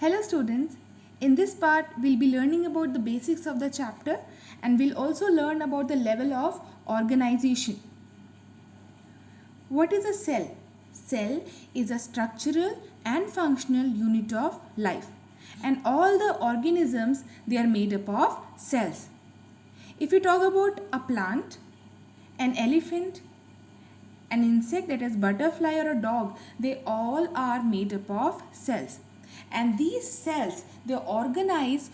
Hello students, in this part we'll be learning about the basics of the chapter and we'll also learn about the level of organization. What is a cell? Cell is a structural and functional unit of life, and all the organisms, they are made up of cells. If you talk about a plant, an elephant, an insect, that is butterfly or a dog, they all are made up of cells, and these cells, they organize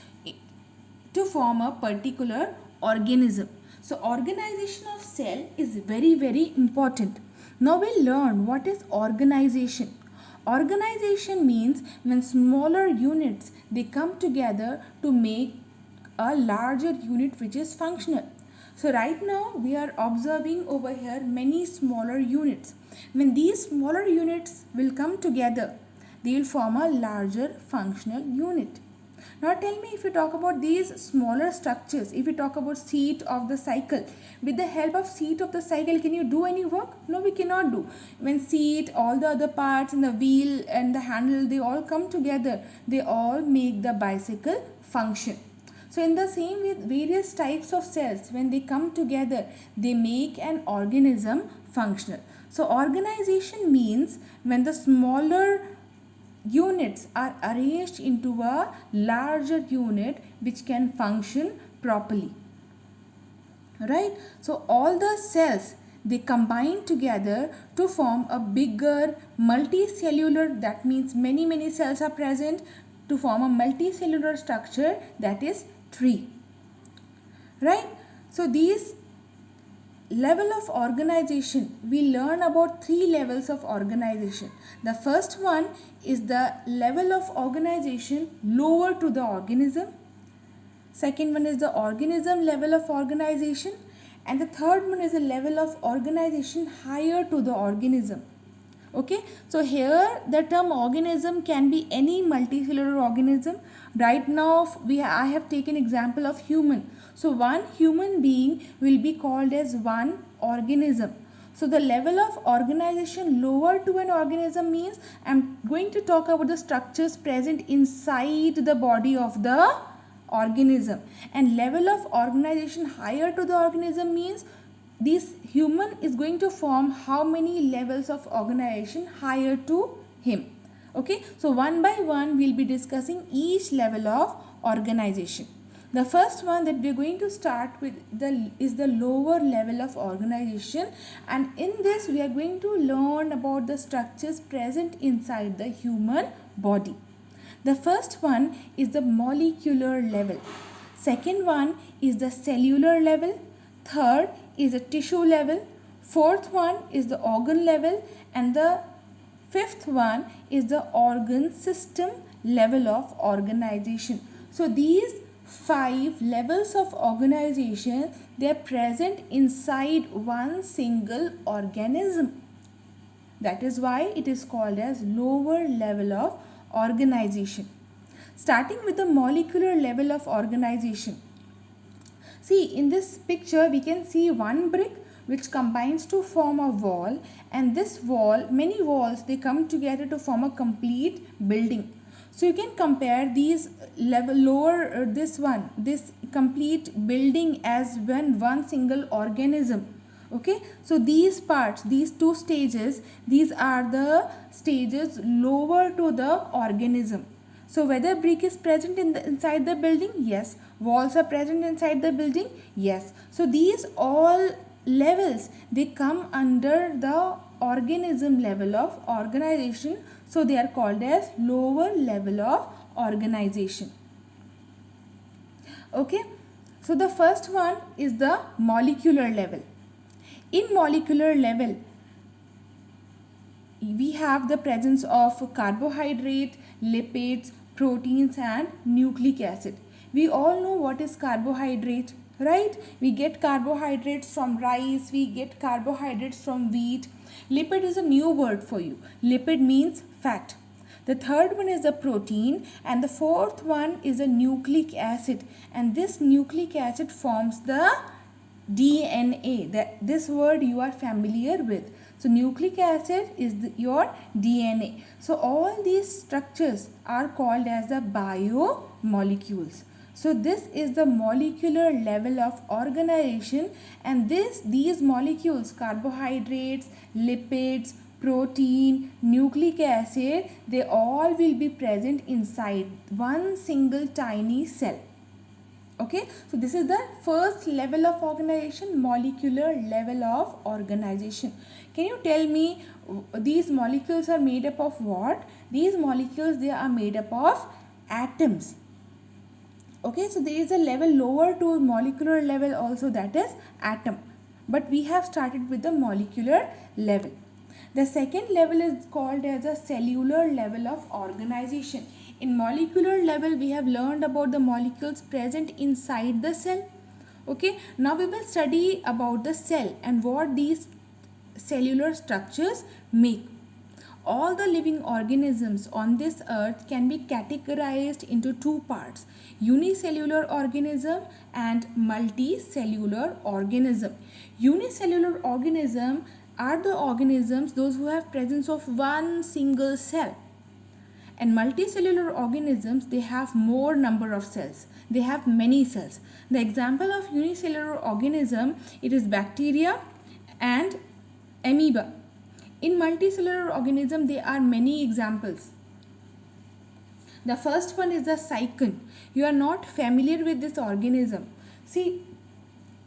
to form a particular organism. So organization of cell is very important. Now we'll learn what is organization. Organization means when smaller units, they come together to make a larger unit which is functional. So right now we are observing over here many smaller units. When these smaller units will come together, they will form a larger functional unit. Now tell me, if you talk about these smaller structures, if you talk about seat of the cycle, with the help of seat of the cycle, can you do any work? No, we cannot do. When seat, all the other parts and the wheel and the handle, they all come together, they all make the bicycle function. So in the same way, various types of cells, when they come together, they make an organism functional. So organization means when the smaller units are arranged into a larger unit which can function properly. Right? So all the cells, they combine together to form a bigger multicellular, that means many cells are present to form a multicellular structure, that is tree. Right? So these level of organization, we learn about three levels of organization. The first one is the level of organization lower to the organism. Second one is the organism level of organization, and the third one is the level of organization higher to the organism. Okay, so here the term organism can be any multicellular organism. Right now I have taken example of human. So one human being will be called as one organism. So the level of organization lower to an organism means I'm going to talk about the structures present inside the body of the organism, and level of organization higher to the organism means this human is going to form how many levels of organization higher to him. Okay, so one by one we'll be discussing each level of organization. The first one that we're going to start with is the lower level of organization, and in this we are going to learn about the structures present inside the human body. The first one is the molecular level. Second one is the cellular level. Third is the tissue level. Fourth one is the organ level, and the fifth one is the organ system level of organization. So these 5 levels of organization, they are present inside one single organism. That is why it is called as lower level of organization. Starting with the molecular level of organization. See, in this picture we can see one brick which combines to form a wall, and this wall, many walls, they come together to form a complete building. So you can compare these this complete building as one single organism. Okay, so these parts, these two stages, these are the stages lower to the organism. So whether brick is present inside the building? Yes. Walls are present inside the building? Yes. So these all levels, they come under the organism level of organization. So they are called as lower level of organization. Okay. So the first one is the molecular level. In molecular level, we have the presence of carbohydrate, lipids, proteins and nucleic acid. We all know what is carbohydrate, right? We get carbohydrates from rice, we get carbohydrates from wheat. Lipid is a new word for you. Lipid means fat. The third one is the protein, and the fourth one is a nucleic acid, and this nucleic acid forms the DNA. This word you are familiar with. So nucleic acid is your DNA. So all these structures are called as the biomolecules. So this is the molecular level of organization, and these molecules, carbohydrates, lipids, protein, nucleic acid, they all will be present inside one single tiny cell. Okay, so this is the first level of organization, molecular level of organization. Can you tell me these molecules are made up of what? These molecules, they are made up of atoms. Okay, so there is a level lower to molecular level also, that is atom. But we have started with the molecular level. The second level is called as a cellular level of organization. In molecular level, we have learned about the molecules present inside the cell. Okay, now we will study about the cell and what these cellular structures make. All the living organisms on this earth can be categorized into two parts: unicellular organism and multicellular organism. Unicellular organism are the organisms those who have presence of one single cell, and multicellular organisms, they have more number of cells, they have many cells. The example of unicellular organism, it is bacteria and amoeba. In multicellular organism, there are many examples. The first one is the cycon. You are not familiar with this organism. See,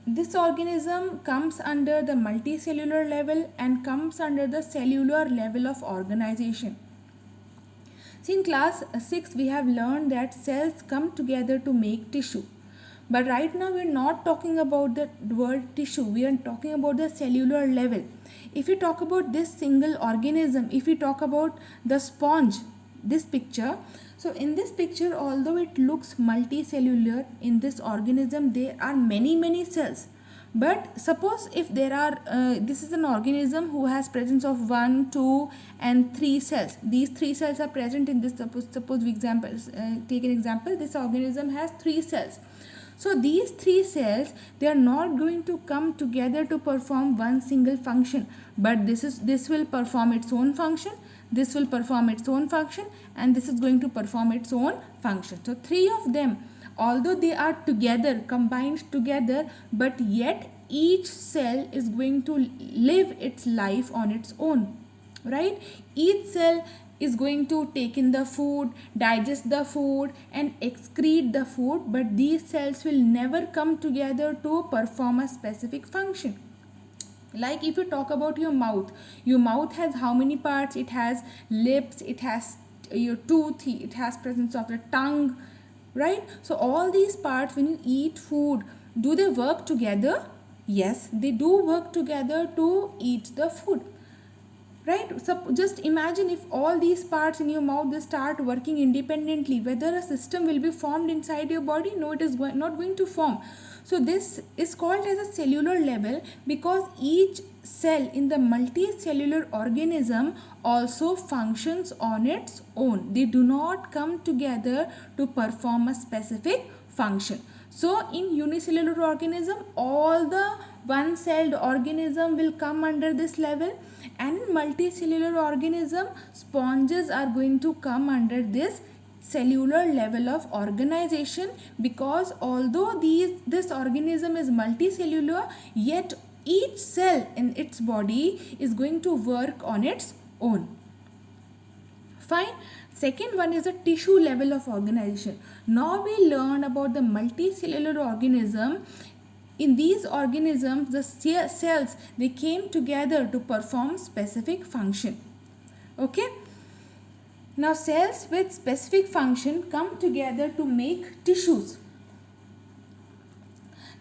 this organism comes under the multicellular level and comes under the cellular level of organization. See, in class 6 we have learned that cells come together to make tissue. But right now we are not talking about the word tissue. We are talking about the cellular level. If we talk about this single organism, if we talk about the sponge, this picture. So in this picture, although it looks multicellular, in this organism there are many cells. But suppose if there are, this is an organism who has presence of 1, 2 and 3 cells. These 3 cells are present in this, suppose we take an example, this organism has 3 cells. So these 3 cells, they are not going to come together to perform one single function, but this will perform its own function, this will perform its own function, and this is going to perform its own function. So 3 of them, although they are together, combined together, but yet each cell is going to live its life on its own, right? Each cell is going to take in the food, digest the food and excrete the food, but these cells will never come together to perform a specific function. Like if you talk about your mouth has how many parts? It has lips, it has your tooth, it has presence of the tongue, right? So all these parts, when you eat food, do they work together? Yes, they do work together to eat the food, right? So just imagine if all these parts in your mouth, they start working independently, whether a system will be formed inside your body? No, it is not going to form. So this is called as a cellular level because each cell in the multicellular organism also functions on its own. They do not come together to perform a specific function. So in unicellular organism, all the one-celled organism will come under this level, and in multicellular organism, sponges are going to come under this cellular level of organization, because although this organism is multicellular, yet each cell in its body is going to work on its own. Fine. Second one is a tissue level of organization. Now we learn about the multicellular organism. In these organisms, the cells, they came together to perform specific function. Okay. Now cells with specific function come together to make tissues.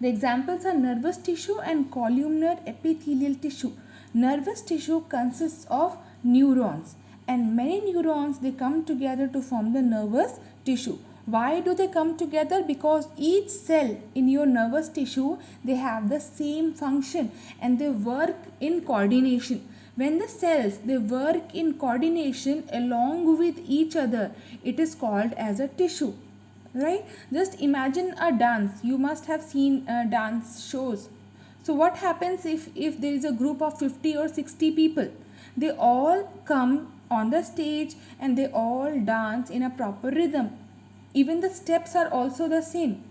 The examples are nervous tissue and columnar epithelial tissue. Nervous tissue consists of neurons, and many neurons, they come together to form the nervous tissue. Why do they come together? Because each cell in your nervous tissue, they have the same function and they work in coordination. When the cells, they work in coordination along with each other, it is called as a tissue, right? Just imagine a dance. You must have seen dance shows. So what happens if there is a group of 50 or 60 people? They all come on the stage and they all dance in a proper rhythm. Even the steps are also the same.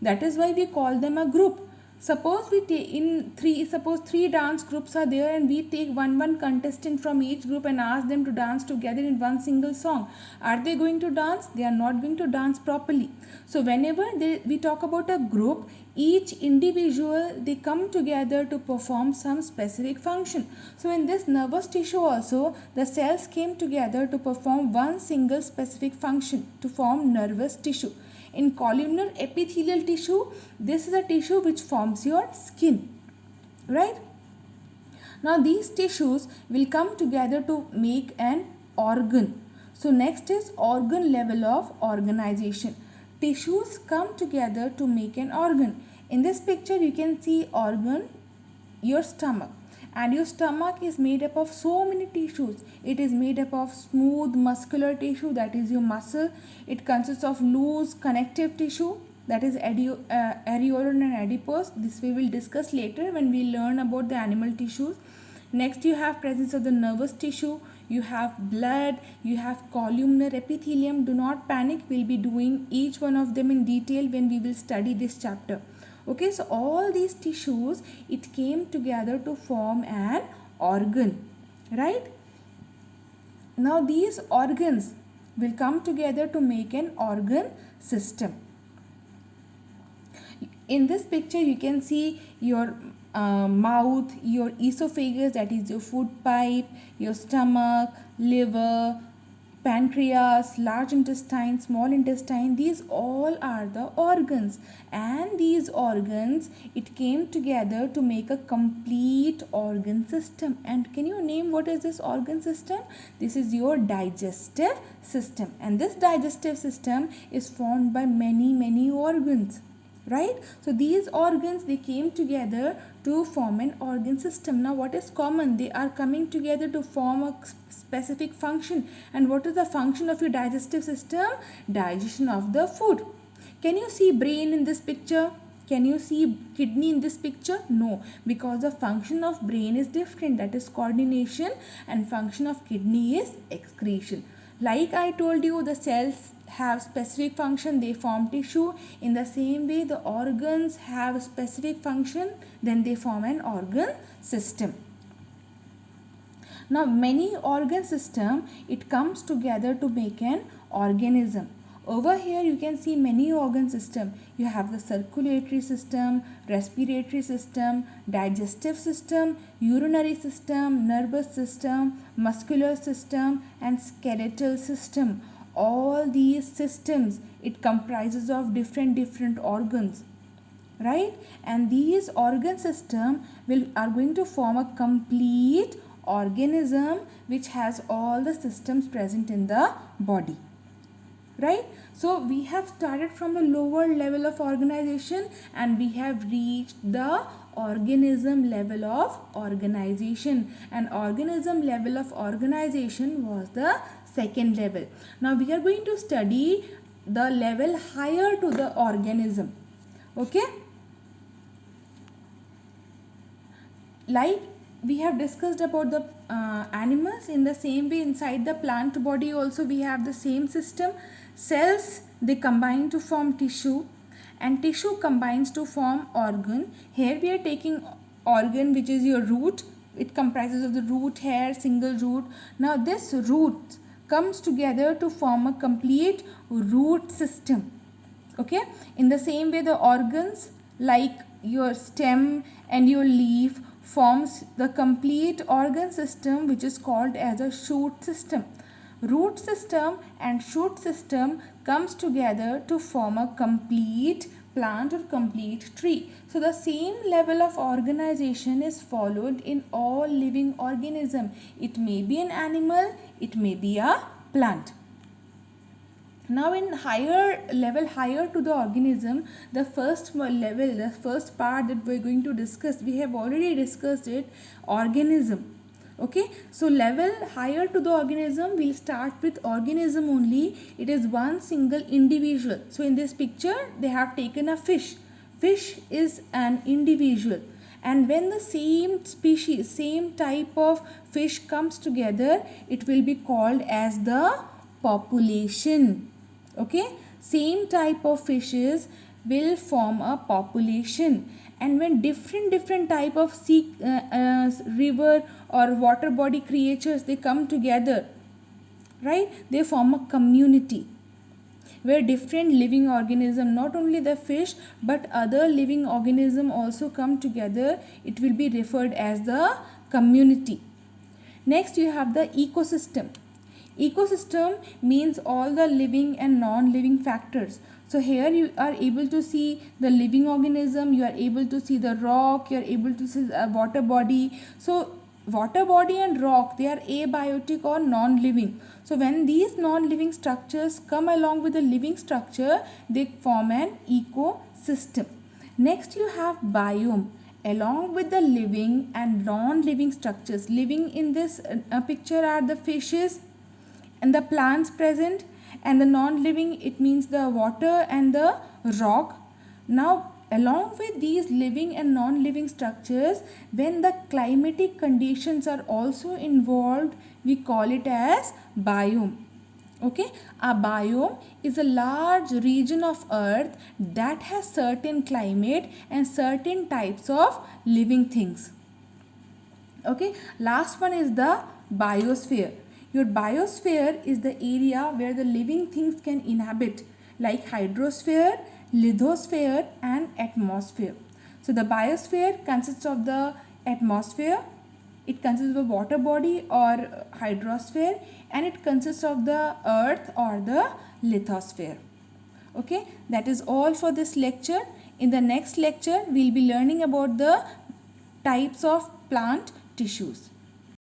That is why we call them a group. Suppose we take suppose three dance groups are there, and we take one contestant from each group and ask them to dance together in one single song. Are they going to dance? They are not going to dance properly. So whenever we talk about a group, each individual, they come together to perform some specific function. So in this nervous tissue also, the cells came together to perform one single specific function, to form nervous tissue. In columnar epithelial tissue, this is a tissue which forms your skin, right? Now these tissues will come together to make an organ. So next is organ level of organization. Tissues come together to make an organ. In this picture you can see organ, your stomach. And your stomach is made up of so many tissues. It is made up of smooth muscular tissue, that is your muscle. It consists of loose connective tissue, that is areolar and adipose. This we will discuss later when we learn about the animal tissues. Next you have presence of the nervous tissue, you have blood, you have columnar epithelium. Do not panic, we will be doing each one of them in detail when we will study this chapter. Okay, so all these tissues, it came together to form an organ, right? Now these organs will come together to make an organ system. In this picture you can see your mouth, your esophagus, that is your food pipe, your stomach, liver, pancreas, large intestine, small intestine. These all are the organs, and these organs, it came together to make a complete organ system. And can you name what is this organ system? This is your digestive system, and this digestive system is formed by many organs, right? So these organs, they came together to form an organ system. Now what is common? They are coming together to form a specific function. And what is the function of your digestive system? Digestion of the food. Can you see brain in this picture? Can you see kidney in this picture? No, because the function of brain is different, that is coordination, and function of kidney is excretion. Like I told you, the cells have specific function, they form tissue. In the same way, the organs have specific function, then they form an organ system. Now many organ system, it comes together to make an organism. Over here you can see many organ system. You have the circulatory system, respiratory system, digestive system, urinary system, nervous system, muscular system, and skeletal system. All these systems, it comprises of different organs, right? And these organ system are going to form a complete organism which has all the systems present in the body, right? So we have started from a lower level of organization and we have reached the organism level of organization, and organism level of organization was the second level. Now we are going to study the level higher to the organism. Okay, like we have discussed about the animals, in the same way inside the plant body also we have the same system. Cells, they combine to form tissue, and tissue combines to form organ. Here we are taking organ which is your root. It comprises of the root, hair, single root. Now this root comes together to form a complete root system. Okay, in the same way the organs like your stem and your leaf forms the complete organ system which is called as a shoot system. Root system and shoot system comes together to form a complete plant or complete tree. So the same level of organization is followed in all living organism. It may be an animal, it may be a plant. Now in higher level, higher to the organism, the first level, the first part that we are going to discuss, we have already discussed it, organism. Okay, so level higher to the organism, we'll start with organism only. It is one single individual. So in this picture they have taken a fish. Fish is an individual, and when the same species, same type of fish comes together, it will be called as the population. Okay, same type of fishes will form a population, and when different type of sea river or water body creatures, they come together, right, they form a community where different living organism, not only the fish but other living organism also come together. It will be referred as the community. Next you have the ecosystem. Ecosystem means all the living and non-living factors. So here you are able to see the living organism, you are able to see the rock, you are able to see a water body. So water body and rock, they are abiotic or non-living. So when these non-living structures come along with the living structure, they form an ecosystem. Next you have biome. Along with the living and non-living structures, living in this picture are the fishes and the plants present, and the non-living, it means the water and the rock. Now along with these living and non-living structures, when the climatic conditions are also involved, we call it as biome. Okay, a biome is a large region of earth that has certain climate and certain types of living things. Okay, last one is the biosphere. Your biosphere is the area where the living things can inhabit, like hydrosphere, lithosphere and atmosphere. So the biosphere consists of the atmosphere, it consists of water body or hydrosphere, and it consists of the earth or the lithosphere. Okay, that is all for this lecture. In the next lecture, we will be learning about the types of plant tissues.